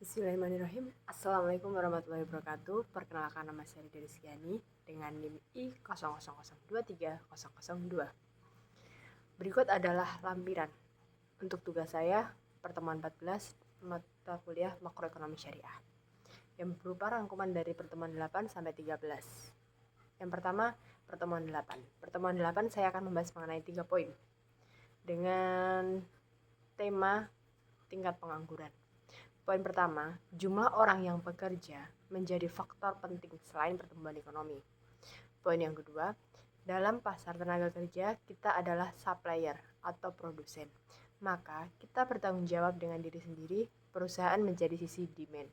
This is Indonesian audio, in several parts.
Bismillahirrahmanirrahim. Assalamualaikum warahmatullahi wabarakatuh. Perkenalkan, nama saya Rida Rizkyani dengan NIM I00023002. Berikut adalah lampiran untuk tugas saya pertemuan 14 mata kuliah makroekonomi syariah yang berupa rangkuman dari pertemuan 8 sampai 13. Yang pertama, pertemuan 8. Pertemuan 8 saya akan membahas mengenai 3 poin dengan tema tingkat pengangguran. Poin pertama, jumlah orang yang bekerja menjadi faktor penting selain pertumbuhan ekonomi. Poin yang kedua, dalam pasar tenaga kerja kita adalah supplier atau produsen. Maka kita bertanggung jawab dengan diri sendiri, perusahaan menjadi sisi demand.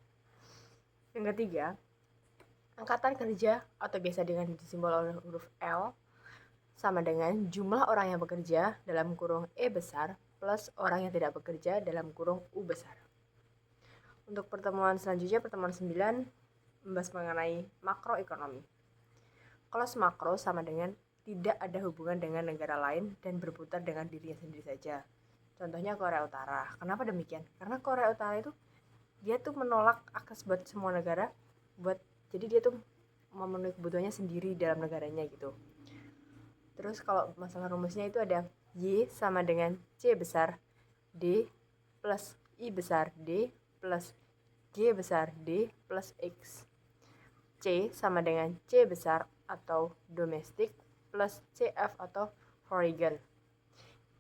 Yang ketiga, angkatan kerja atau biasa dengan disimbol oleh huruf L sama dengan jumlah orang yang bekerja dalam kurung E besar plus orang yang tidak bekerja dalam kurung U besar. Untuk pertemuan selanjutnya, pertemuan 9, membahas mengenai makroekonomi. Close makro sama dengan tidak ada hubungan dengan negara lain dan berputar dengan dirinya sendiri saja. Contohnya Korea Utara. Kenapa demikian? Karena Korea Utara itu dia tuh menolak akses buat semua negara, jadi dia tuh memenuhi kebutuhannya sendiri dalam negaranya gitu. Terus kalau masalah rumusnya itu ada Y sama dengan C besar D plus I besar D plus G besar D plus X. C sama dengan C besar atau domestik plus CF atau foreign.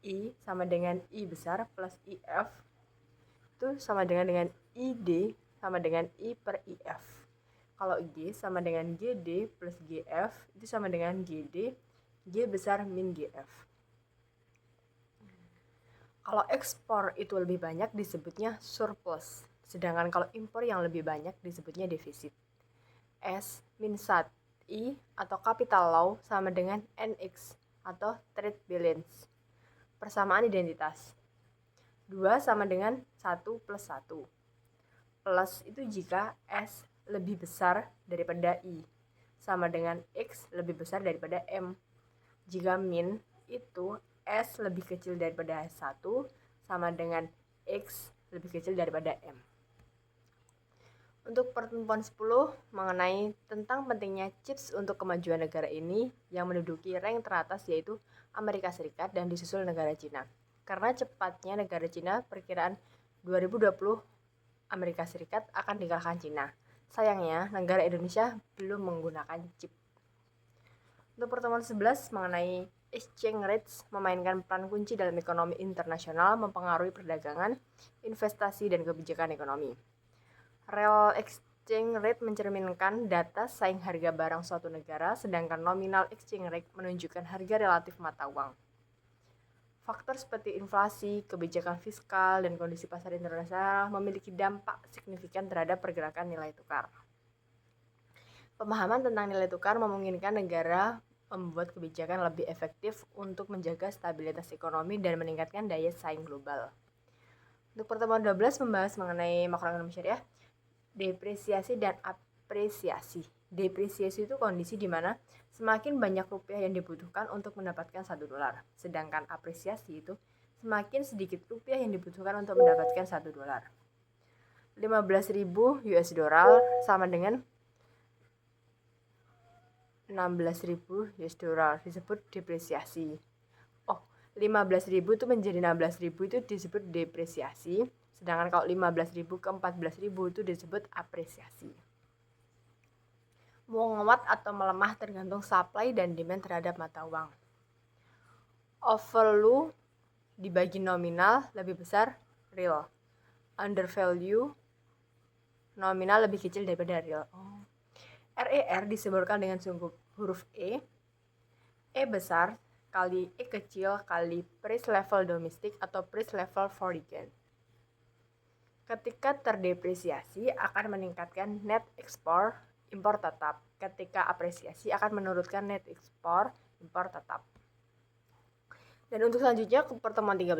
I sama dengan I besar plus IF itu sama dengan ID sama dengan I per IF. Kalau G sama dengan GD plus GF itu sama dengan GD G besar min GF. Kalau ekspor itu lebih banyak disebutnya surplus, sedangkan kalau impor yang lebih banyak disebutnya defisit. S min sat I atau capital law sama dengan NX atau trade balance. Persamaan identitas. 2 sama dengan 1 plus 1. Plus itu jika S lebih besar daripada I, sama dengan X lebih besar daripada M. Jika min itu S lebih kecil daripada 1 sama dengan X lebih kecil daripada M. Untuk pertemuan 10 mengenai tentang pentingnya chips untuk kemajuan negara ini yang menduduki rank teratas yaitu Amerika Serikat dan disusul negara Cina. Karena cepatnya negara Cina, perkiraan 2020 Amerika Serikat akan dikalahkan Cina. Sayangnya negara Indonesia belum menggunakan chip. Untuk pertemuan 11 mengenai exchange rates memainkan peran kunci dalam ekonomi internasional, mempengaruhi perdagangan, investasi, dan kebijakan ekonomi. Real exchange rate mencerminkan data saing harga barang suatu negara, sedangkan nominal exchange rate menunjukkan harga relatif mata uang. Faktor seperti inflasi, kebijakan fiskal, dan kondisi pasar internasional memiliki dampak signifikan terhadap pergerakan nilai tukar. Pemahaman tentang nilai tukar memungkinkan negara membuat kebijakan lebih efektif untuk menjaga stabilitas ekonomi dan meningkatkan daya saing global. Untuk pertemuan 12 membahas mengenai makroekonomi syariah, depresiasi dan apresiasi. Depresiasi itu kondisi di mana semakin banyak rupiah yang dibutuhkan untuk mendapatkan $1, sedangkan apresiasi itu semakin sedikit rupiah yang dibutuhkan untuk mendapatkan $1. 15.000 US dollar sama dengan 16.000 US dollar disebut depresiasi. 15.000 itu menjadi 16.000 itu disebut depresiasi, sedangkan kalau 15.000 ke 14.000 itu disebut apresiasi. Menguat atau melemah tergantung supply dan demand terhadap mata uang. Overvalue dibagi nominal lebih besar real. Undervalue nominal lebih kecil daripada real. RER disimbolkan dengan huruf E besar kali E kecil kali price level domestik atau price level foreign. Ketika terdepresiasi akan meningkatkan net ekspor impor tetap. Ketika apresiasi akan menurunkan net ekspor impor tetap. Dan untuk selanjutnya ke pertemuan 13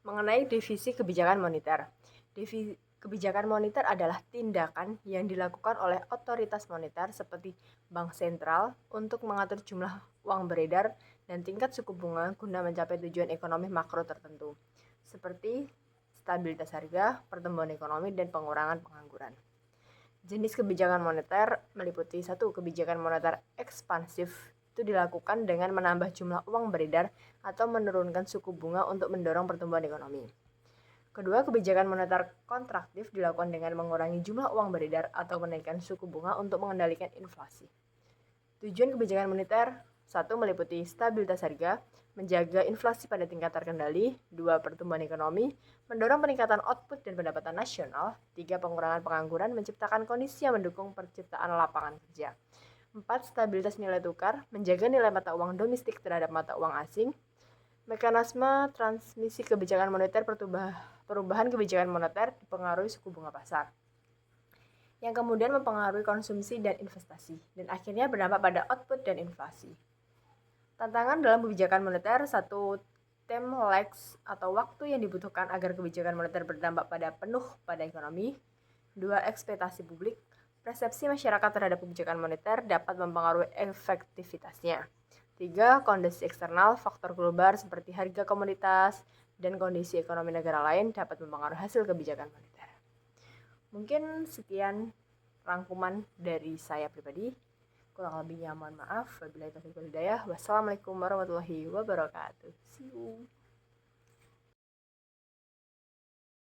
mengenai definisi kebijakan moneter. Kebijakan moneter adalah tindakan yang dilakukan oleh otoritas moneter seperti bank sentral untuk mengatur jumlah uang beredar dan tingkat suku bunga guna mencapai tujuan ekonomi makro tertentu, seperti stabilitas harga, pertumbuhan ekonomi, dan pengurangan pengangguran. Jenis kebijakan moneter meliputi 1. Kebijakan moneter ekspansif itu dilakukan dengan menambah jumlah uang beredar atau menurunkan suku bunga untuk mendorong pertumbuhan ekonomi. Kedua, kebijakan moneter kontraktif dilakukan dengan mengurangi jumlah uang beredar atau menaikkan suku bunga untuk mengendalikan inflasi. Tujuan kebijakan moneter 1. Meliputi stabilitas harga, menjaga inflasi pada tingkat terkendali. 2. Pertumbuhan ekonomi, mendorong peningkatan output dan pendapatan nasional. 3. Pengurangan pengangguran, menciptakan kondisi yang mendukung penciptaan lapangan kerja. 4. Stabilitas nilai tukar, menjaga nilai mata uang domestik terhadap mata uang asing. Mekanisme transmisi kebijakan moneter, perubahan kebijakan moneter dipengaruhi suku bunga pasar, yang kemudian mempengaruhi konsumsi dan investasi, dan akhirnya berdampak pada output dan inflasi. Tantangan dalam kebijakan moneter: 1. Time lags atau waktu yang dibutuhkan agar kebijakan moneter berdampak penuh pada ekonomi. 2. Ekspektasi publik, persepsi masyarakat terhadap kebijakan moneter dapat mempengaruhi efektivitasnya. 3. Kondisi eksternal, faktor global seperti harga komoditas dan kondisi ekonomi negara lain dapat mempengaruhi hasil kebijakan moneter. Mungkin sekian rangkuman dari saya pribadi. Kurang lebihnya mohon maaf. Wabillahi taufiq wal hidayah. Wassalamualaikum warahmatullahi wabarakatuh. See you.